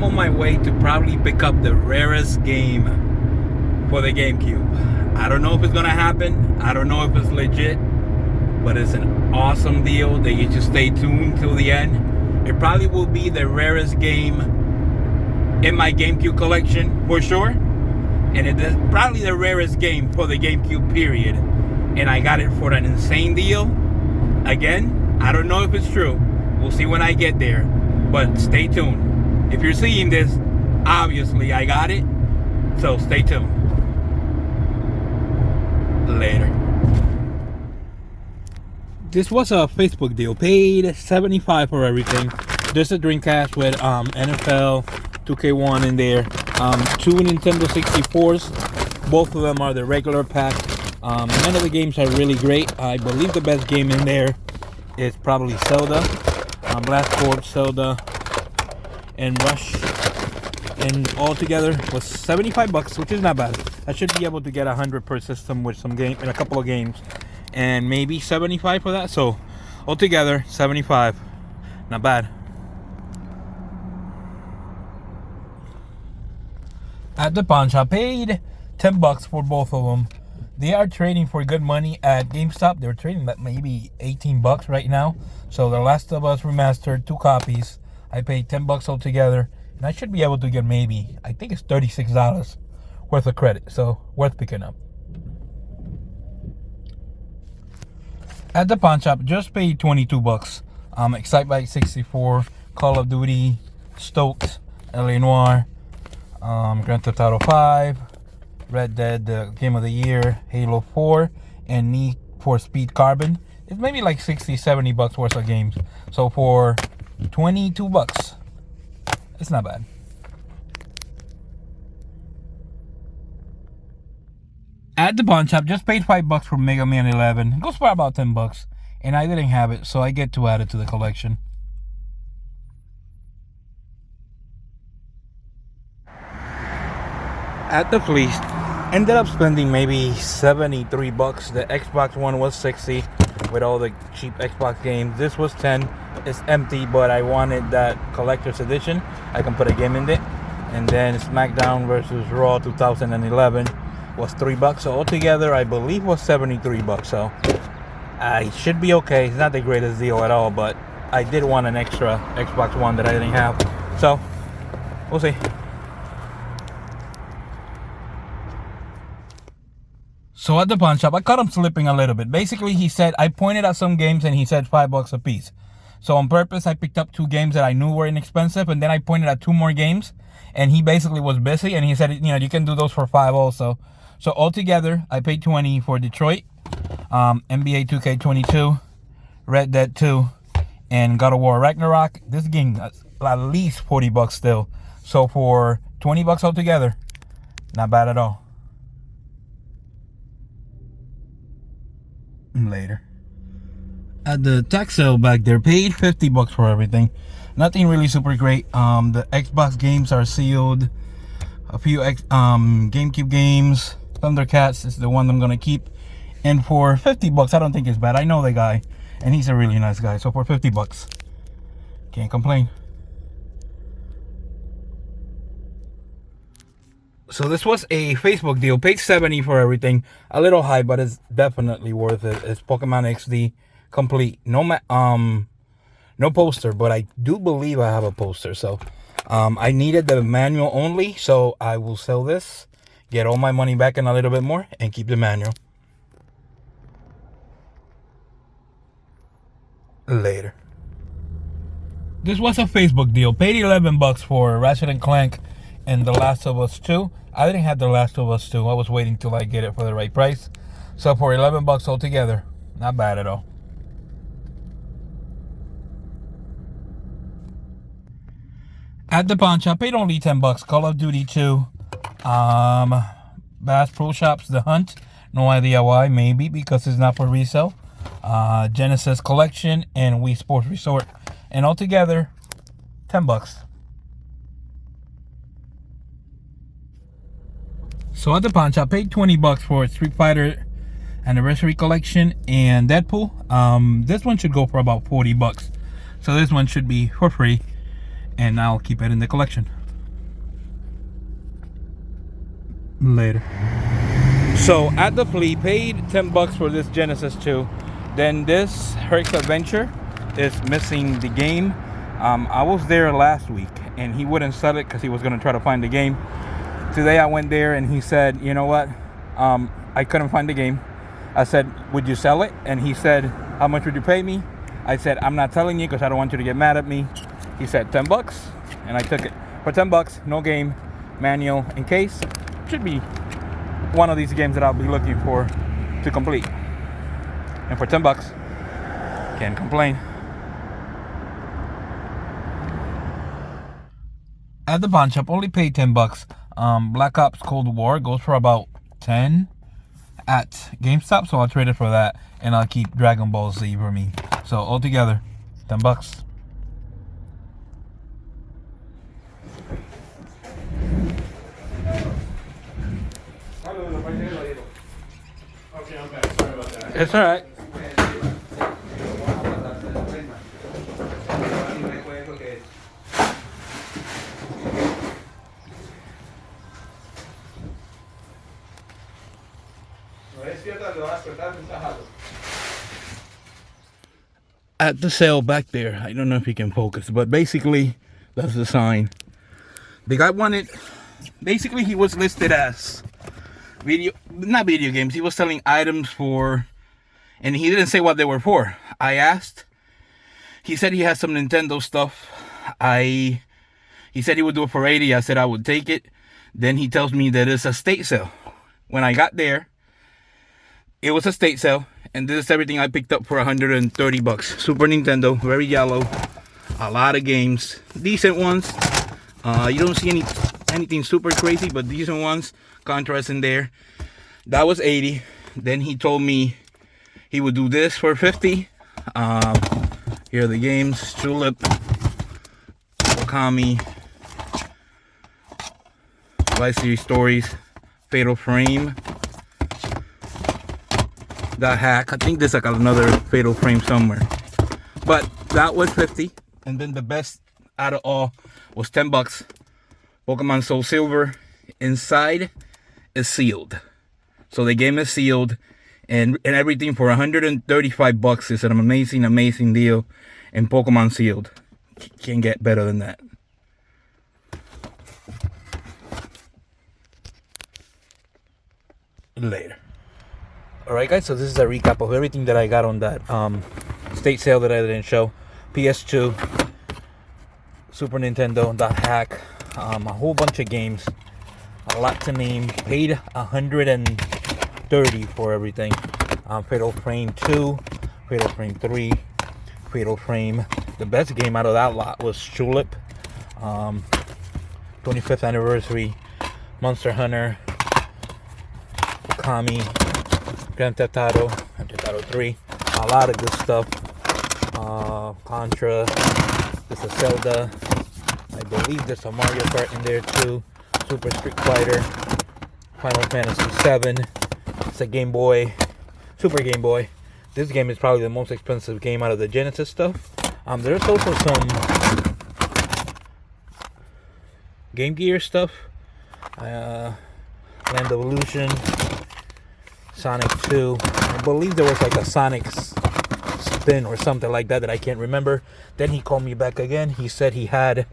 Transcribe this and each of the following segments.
I'm on my way to probably pick up the rarest game for the Gamecube. I don't know if it's gonna happen. I don't know if it's legit, but it's an awesome deal that you just stay tuned till the end. It probably will be the rarest game in my Gamecube collection for sure, and it is probably the rarest game for the Gamecube period. And I got it for an insane deal. Again, I don't know if it's true. We'll see when I get there, but stay tuned. If you're seeing this, obviously I got it, so stay tuned. Later. This was a Facebook deal. Paid $75 for everything. There's a Dreamcast with NFL 2K1 in there. 2 Nintendo 64s. Both of them are the regular pack. None of the games are really great. I believe the best game in there is probably Zelda. Blast Corps, Zelda, and Rush. And all together was $75, which is not bad. I should be able to get 100 per system with some game in a couple of games, and maybe 75 for that. So altogether 75, not bad. At the pawn shop, paid $10 for both of them. They are trading for good money at GameStop. They're trading at maybe $18 right now. So The Last of Us Remastered, 2 copies. I paid $10 altogether, and I should be able to get maybe, I think it's $36 worth of credit. So worth picking up. At the pawn shop, just paid $22. Excitebike 64, Call of Duty, Stoked, LA Noire, Grand Theft Auto 5, Red Dead, the Game of the Year, Halo 4, and Need for Speed Carbon. It's maybe like $60-$70 worth of games. So for $22, it's not bad. At the pawn shop, just paid $5 for Mega Man 11. It goes for about $10, and I didn't have it, so I get to add it to the collection. At the Fleece, ended up spending maybe $73. The Xbox One was $60 with all the cheap Xbox games. This was $10. It's empty, but I wanted that collector's edition. I can put a game in it. And then SmackDown versus Raw 2011 was $3. So altogether, I believe was $73. So I should be okay. It's not the greatest deal at all, but I did want an extra Xbox One that I didn't have. So we'll see. So at the pawn shop, I caught him slipping a little bit. Basically, he said, I pointed at some games and he said $5 a piece. So on purpose, I picked up 2 games that I knew were inexpensive, and then I pointed at 2 more games, and he basically was busy, and he said, you can do those for $5 also. So altogether, I paid $20 for Detroit, NBA 2K22, Red Dead 2, and God of War Ragnarok. This game is at least $40 still. So for $20 altogether, not bad at all. Later. At the tax sale back there, paid $50 for everything. Nothing really super great. The Xbox games are sealed. A few GameCube games. Thundercats is the one I'm gonna keep. And for $50, I don't think it's bad. I know the guy, and he's a really nice guy. So for $50, can't complain. So this was a Facebook deal. Paid $70 for everything. A little high, but it's definitely worth it. It's Pokemon XD complete. No poster, but I do believe I have a poster. So I needed the manual only, so I will sell this, get all my money back and a little bit more, and keep the manual. Later. This was a Facebook deal. Paid $11 for Ratchet & Clank and The Last of Us 2. I didn't have The Last of Us 2. I was waiting till I get it for the right price. So for $11 altogether, not bad at all. At the pawn shop, paid only $10. Call of Duty 2. Bass Pro Shops The Hunt. No idea why. Maybe because it's not for resale. Genesis Collection and Wii Sports Resort. And altogether, $10. So at the pawn shop, paid $20 for Street Fighter Anniversary Collection and Deadpool. This one should go for about $40. So this one should be for free, and I'll keep it in the collection. Later. So at the flea, paid $10 for this Genesis 2. Then this Herc's Adventure is missing the game. I was there last week and he wouldn't sell it because he was going to try to find the game. Today I went there and he said, you know what, I couldn't find the game. I said, would you sell it? And he said, how much would you pay me? I said, I'm not telling you because I don't want you to get mad at me. He said $10 and I took it. For $10, no game, manual, and case. Should be one of these games that I'll be looking for to complete. And for $10, can't complain. At the pawn shop, only paid $10. Black Ops Cold War goes for about 10 at GameStop, so I'll trade it for that, and I'll keep Dragon Ball Z for me. So altogether, $10. Okay, I'm back. Sorry about that. It's all right. At the sale back there, I don't know if you can focus, but basically that's the sign. The guy wanted, basically he was listed as not video games, he was selling items for, and he didn't say what they were for. I asked, he said he has some Nintendo stuff. He said he would do it for 80. I said I would take it. Then he tells me that it's a state sale. When I got there, it was a state sale, and this is everything I picked up for $130. Super Nintendo, very yellow, a lot of games, decent ones. You don't see anything super crazy, but decent ones. Contrast in there. That was 80. Then he told me he would do this for 50. Here are the games: Tulip, Okami, Vice Series Stories, Fatal Frame, The Hack. I think there's like another Fatal Frame somewhere, but that was 50. And then the best out of all was $10. Pokemon Soul Silver. Inside is sealed, so the game is sealed, and everything for $135 is an amazing deal. And Pokemon sealed, can't get better than that. Later. Alright guys, so this is a recap of everything that I got on that state sale that I didn't show. PS2, Super Nintendo, The Hack, a whole bunch of games, a lot to name. Paid $130 for everything. Fatal Frame 2, Fatal Frame 3, Fatal Frame. The best game out of that lot was Tulip, 25th anniversary, Monster Hunter, Okami, Grand Theft Auto 3, a lot of good stuff. Contra, there's a Zelda, I believe there's a Mario Kart in there too, Super Street Fighter, Final Fantasy 7, it's a Game Boy, Super Game Boy. This game is probably the most expensive game out of the Genesis stuff. There's also some Game Gear stuff, Land Evolution, Sonic 2. I believe there was like a Sonic spin or something like that I can't remember. Then he called me back again. He said he had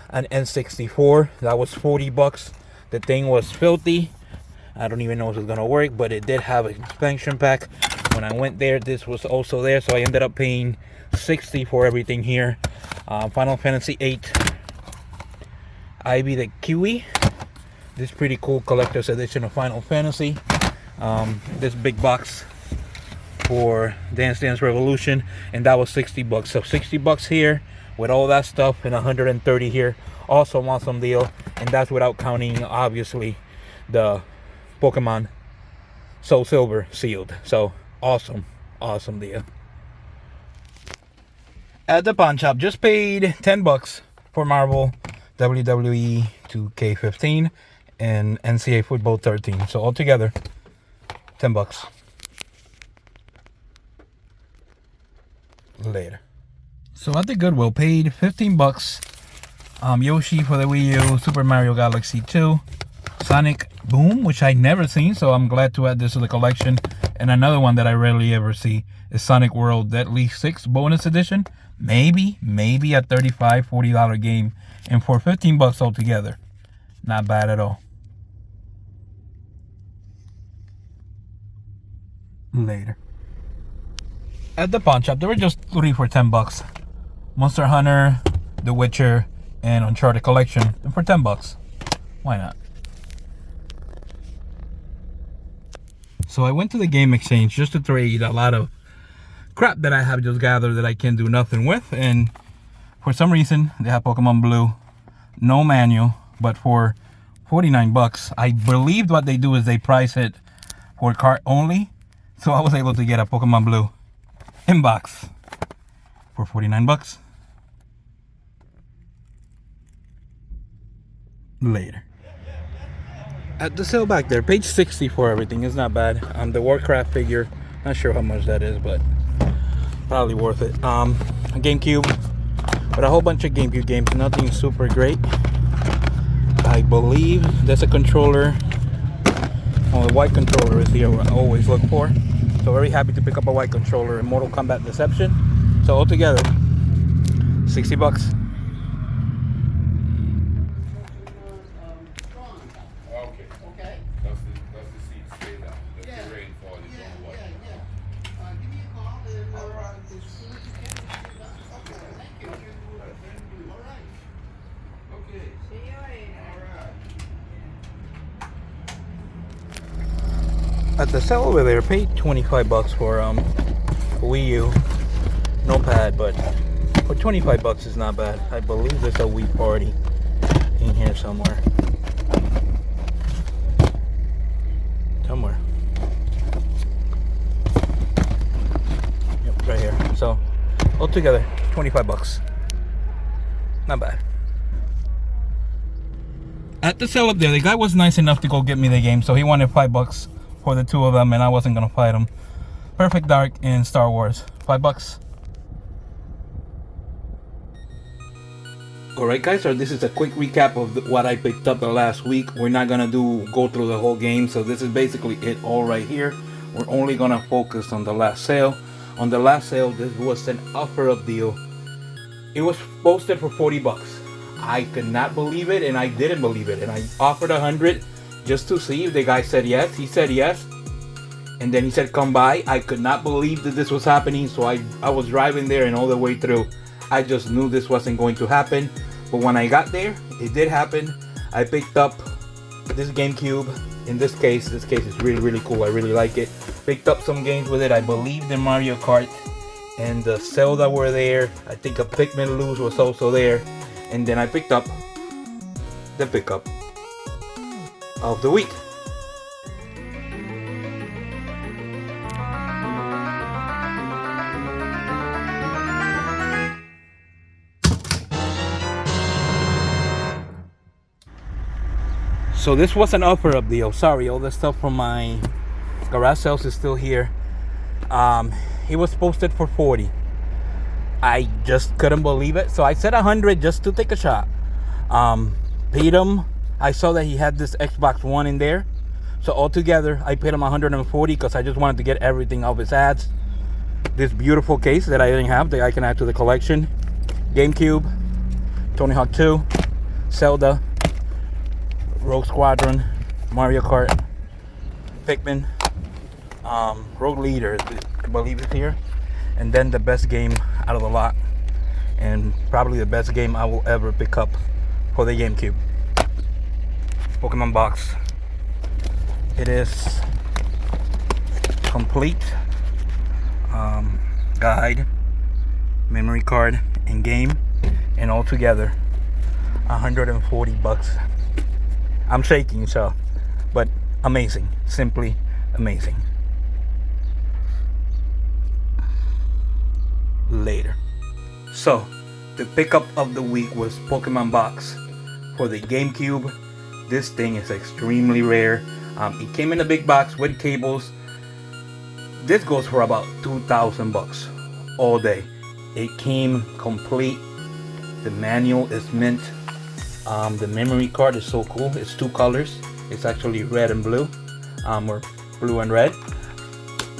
an N64 that was $40. The thing was filthy. I don't even know if it's gonna work, but it did have an expansion pack. When I went there, this was also there, so I ended up paying $60 for everything here. Final Fantasy 8, Ivy the Kiwi. This pretty cool collector's edition of Final Fantasy. This big box for Dance Dance Revolution, and that was $60. So $60 here with all that stuff, and $130 here. Awesome deal, and that's without counting obviously the Pokemon Soul Silver sealed. So awesome deal. At the pawn shop, just paid $10 for Marvel, WWE 2K15, and NCAA Football 13. So altogether, $10. Later. So at the Goodwill, paid $15. Yoshi for the Wii U, Super Mario Galaxy 2, Sonic Boom, which I never seen, so I'm glad to add this to the collection. And another one that I rarely ever see is Sonic World Deadly 6 bonus edition. Maybe a $35, $40 game, and for 15 bucks altogether. Not bad at all. Later. At the pawn shop, there were just 3 for 10 bucks. Monster Hunter, The Witcher, and Uncharted collection, and for 10 bucks. Why not? So I went to the game exchange just to trade a lot of crap that I have just gathered that I can do nothing with, and for some reason they have Pokemon Blue, no manual, but for 49 bucks. I believe what they do is they price it for cart only, so I was able to get a Pokemon Blue in box for 49 bucks. Later. At the sale back there, page 60 for everything is not bad. The Warcraft figure, not sure how much that is, but probably worth it. A GameCube, but a whole bunch of GameCube games, nothing super great. I believe there's a controller. Oh, the white controller is here, what I always look for. So very happy to pick up a white controller in Mortal Kombat Deception. So altogether, 60 bucks. At the sale over there, paid 25 bucks for Wii U. No pad, but for 25 bucks is not bad. I believe there's a Wii Party in here somewhere. Yep, right here. So altogether, 25 bucks. Not bad. At the sale up there, the guy was nice enough to go get me the game, so he wanted 5 bucks for the 2 of them, and I wasn't gonna fight him. Perfect Dark and Star Wars, 5 bucks. Alright guys, so this is a quick recap of what I picked up the last week. We're not gonna go through the whole game, so this is basically it all right here. We're only gonna focus on the last sale. On the last sale, this was an offer up deal. It was posted for 40 bucks. I could not believe it, and I didn't believe it, and I offered 100 just to see if the guy said yes. He said yes, and then he said come by. I could not believe that this was happening, so I was driving there, and all the way through I just knew this wasn't going to happen. But when I got there, it did happen. I picked up this GameCube. In this case is really cool. I really like it. Picked up some games with it. I believe the Mario Kart and the Zelda were there. I think a Pikmin Loose was also there. And then I picked up the pickup of the week. So this was an offer up deal. Sorry, all the stuff from my garage sales is still here. It was posted for 40. I just couldn't believe it. So I said 100 just to take a shot. Paid him. I saw that he had this Xbox One in there. So altogether, I paid him 140 because I just wanted to get everything off his ads. This beautiful case that I didn't have that I can add to the collection. GameCube, Tony Hawk 2, Zelda, Rogue Squadron, Mario Kart, Pikmin, Rogue Leader, I believe it's here. And then the best game out of the lot, and probably the best game I will ever pick up for the GameCube. Pokemon box. It is complete. Guide, memory card, and game, and all together 140 bucks. I'm shaking, so, but amazing, simply amazing. Later. So the pickup of the week was Pokemon box for the GameCube. This thing is extremely rare. It came in a big box with cables. This goes for about 2,000 bucks all day. It came complete. The manual is mint. The memory card is so cool. It's 2 colors. It's actually red and blue, or blue and red.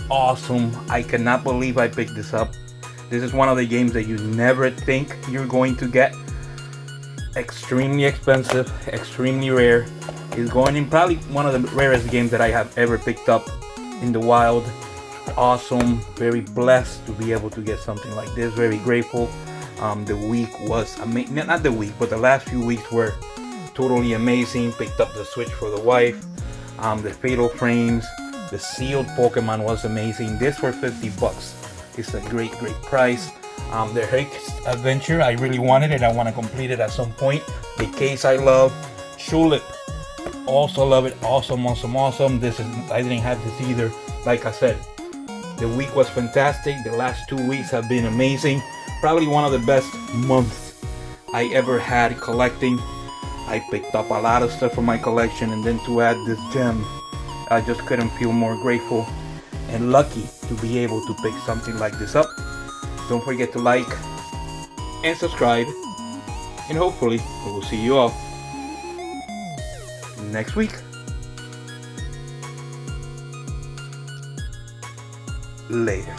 Awesome. I cannot believe I picked this up. This is one of the games that you never think you're going to get. Extremely expensive, extremely rare. It's going in probably one of the rarest games that I have ever picked up in the wild. Awesome. Very blessed to be able to get something like this. Very grateful. The week was amazing. Not the week, but the last few weeks were totally amazing. Picked up the Switch for the wife. The Fatal Frames. The sealed Pokemon was amazing. This for $50. It's a great price. The Hex Adventure, I really wanted it. I want to complete it at some point. The case I love. Tulip, also love it. Awesome. This is, I didn't have this either. Like I said, the week was fantastic. The last 2 weeks have been amazing. Probably one of the best months I ever had collecting. I picked up a lot of stuff from my collection, and then to add this gem, I just couldn't feel more grateful and lucky to be able to pick something like this up. Don't forget to like and subscribe, and hopefully we will see you all next week. Later.